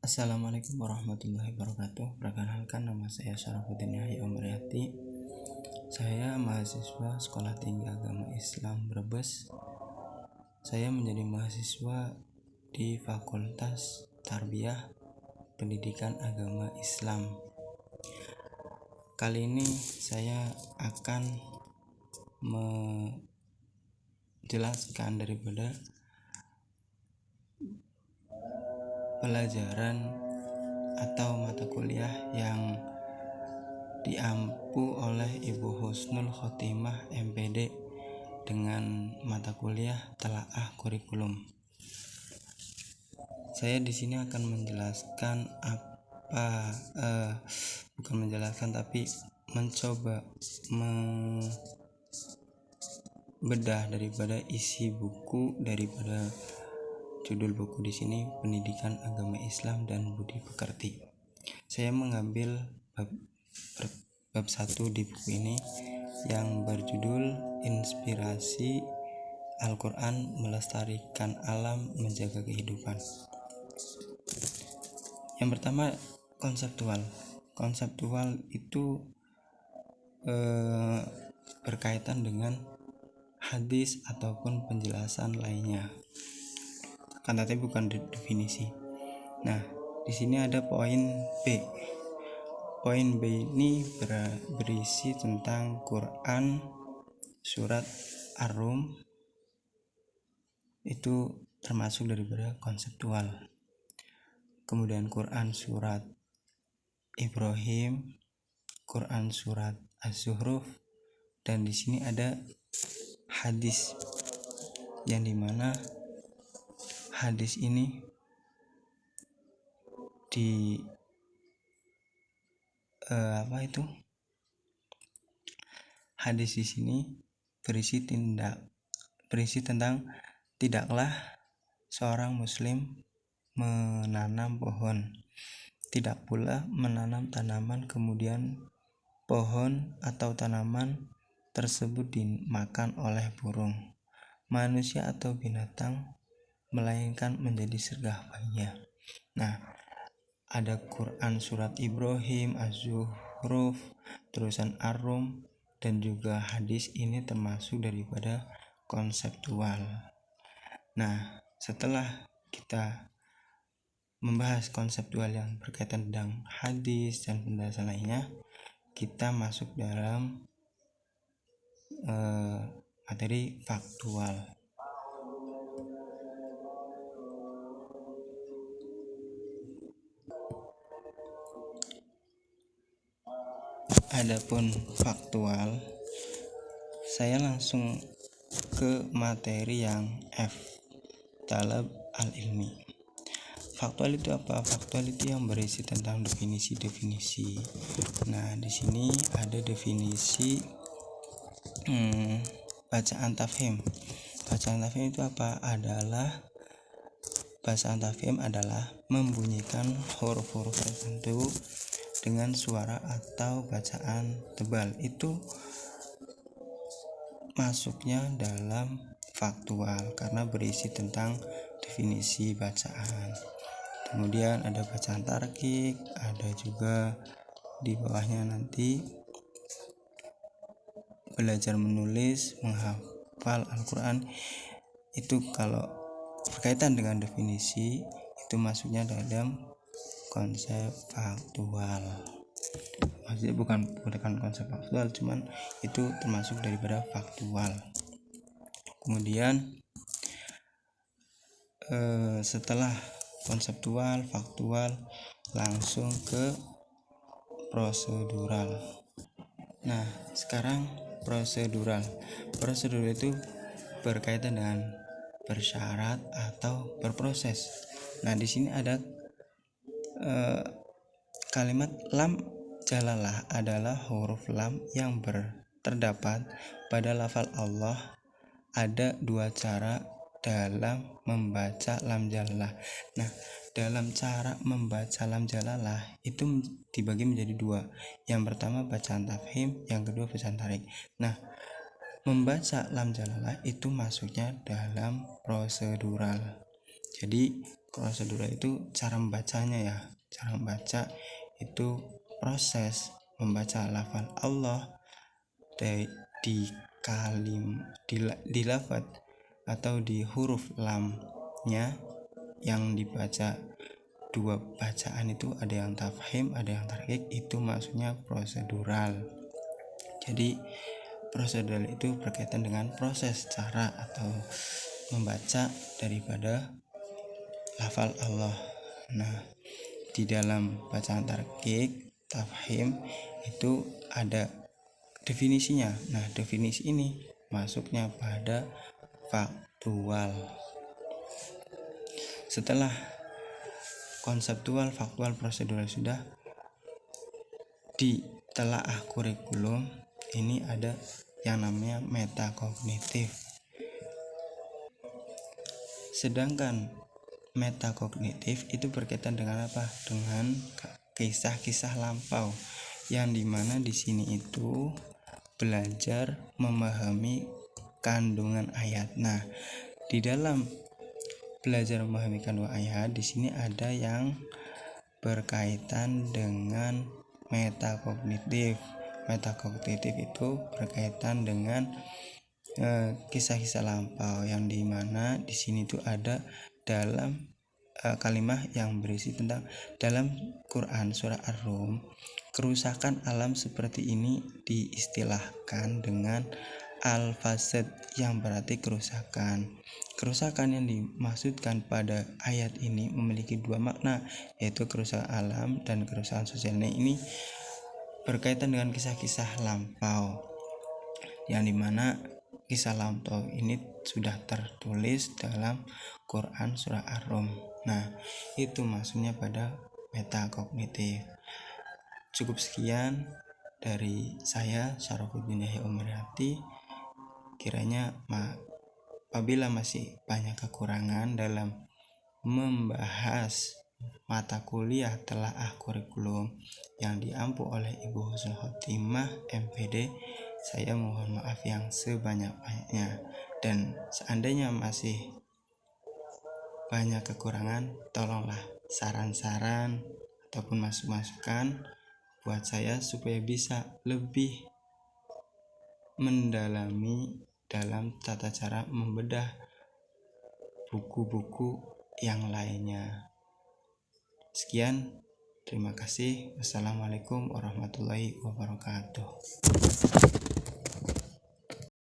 Assalamualaikum warahmatullahi wabarakatuh. Perkenalkan, nama saya Syarafuddin Yahya Umriyati. Saya mahasiswa Sekolah Tinggi Agama Islam Brebes. Saya menjadi mahasiswa di Fakultas Tarbiyah Pendidikan Agama Islam. Kali ini saya akan menjelaskan daripada pelajaran atau mata kuliah yang diampu oleh Ibu Husnul Khotimah MPD dengan mata kuliah Telaah Kurikulum. Saya di sini akan menjelaskan tapi mencoba membedah daripada isi buku, daripada judul buku di sini Pendidikan Agama Islam dan Budi Pekerti. Saya mengambil bab 1 di buku ini yang berjudul Inspirasi Al-Quran Melestarikan Alam Menjaga Kehidupan. Yang pertama, konseptual itu berkaitan dengan hadis ataupun penjelasan lainnya, tapi bukan definisi. Nah, di sini ada poin B. Poin B ini berisi tentang Quran surat Ar-Rum, itu termasuk daripada konseptual. Kemudian Quran surat Ibrahim, Quran surat Az-Zuhruf, dan di sini ada hadis yang dimana hadis ini hadis di sini berisi tentang tidaklah seorang muslim menanam pohon, tidak pula menanam tanaman kemudian pohon atau tanaman tersebut dimakan oleh burung, manusia atau binatang, melainkan menjadi sergah baginya. Nah, ada Quran surat Ibrahim, Az-Zuhruf, terusan Ar-Rum, dan juga hadis ini termasuk daripada konseptual. Nah, setelah kita membahas konseptual yang berkaitan dengan hadis dan penjelasan lainnya, kita masuk dalam materi faktual. Adapun faktual, saya langsung ke materi yang F, talab al-ilmi. Faktual itu apa? Faktual itu yang berisi tentang definisi-definisi. Nah, di sini ada definisi bacaan tafhim. Bacaan tafhim itu apa? Bacaan tafhim adalah membunyikan huruf-huruf tertentu dengan suara atau bacaan tebal. Itu masuknya dalam faktual karena berisi tentang definisi bacaan. Kemudian ada bacaan tarkik, ada juga di bawahnya nanti belajar menulis, menghafal Al-Quran. Itu kalau berkaitan dengan definisi itu masuknya dalam konsep faktual. Maksudnya bukan konsep faktual, cuman itu termasuk daripada faktual. Kemudian setelah konseptual, faktual, langsung ke prosedural. Nah, sekarang prosedural itu berkaitan dengan bersyarat atau berproses. Nah, di sini ada kalimat lam jalalah adalah huruf lam yang terdapat pada lafal Allah. Ada dua cara dalam membaca lam jalalah. Nah, dalam cara membaca lam jalalah itu dibagi menjadi dua. Yang pertama bacaan tafhim, yang kedua bacaan tarik. Nah, membaca lam jalalah itu masuknya dalam prosedural. Jadi prosedural itu cara membacanya ya. Cara membaca itu proses membaca lafal Allah di lafaz atau di huruf lamnya yang dibaca dua bacaan itu, ada yang tafhim, ada yang tarkik, itu maksudnya prosedural. Jadi prosedural itu berkaitan dengan proses cara atau membaca daripada lafal Allah. Nah, di dalam bacaan tarkik, tafhim itu ada definisinya. Nah, definisi ini masuknya pada faktual. Setelah konseptual, faktual, prosedural sudah, di telaah kurikulum ini ada yang namanya metakognitif. Sedangkan metakognitif itu berkaitan dengan apa? Dengan kisah-kisah lampau, yang dimana di sini itu belajar memahami kandungan ayat. Nah, di dalam belajar memahami kandungan ayat, di sini ada yang berkaitan dengan metakognitif. Metakognitif itu berkaitan dengan kisah-kisah lampau, yang dimana di sini tuh ada dalam kalimat yang berisi tentang dalam Quran surah Ar-Rum, kerusakan alam seperti ini diistilahkan dengan al-fasad, yang berarti kerusakan. Kerusakan yang dimaksudkan pada ayat ini memiliki dua makna, yaitu kerusakan alam dan kerusakan sosial. Nah, ini berkaitan dengan kisah-kisah lampau, yang dimana kisah lampau ini sudah tertulis dalam Quran surah Ar-Rum. Nah, itu maksudnya pada metakognitif. Cukup sekian dari saya, Syarafuddin Yahya Umriyati. Kiranya apabila masih banyak kekurangan dalam membahas mata kuliah telaah kurikulum yang diampu oleh Ibu Husnul Khotimah MPD, saya mohon maaf yang sebanyak-banyaknya. Dan seandainya masih banyak kekurangan, tolonglah saran-saran ataupun masukan buat saya supaya bisa lebih mendalami dalam tata cara membedah buku-buku yang lainnya. Sekian, terima kasih. Wassalamualaikum warahmatullahi wabarakatuh.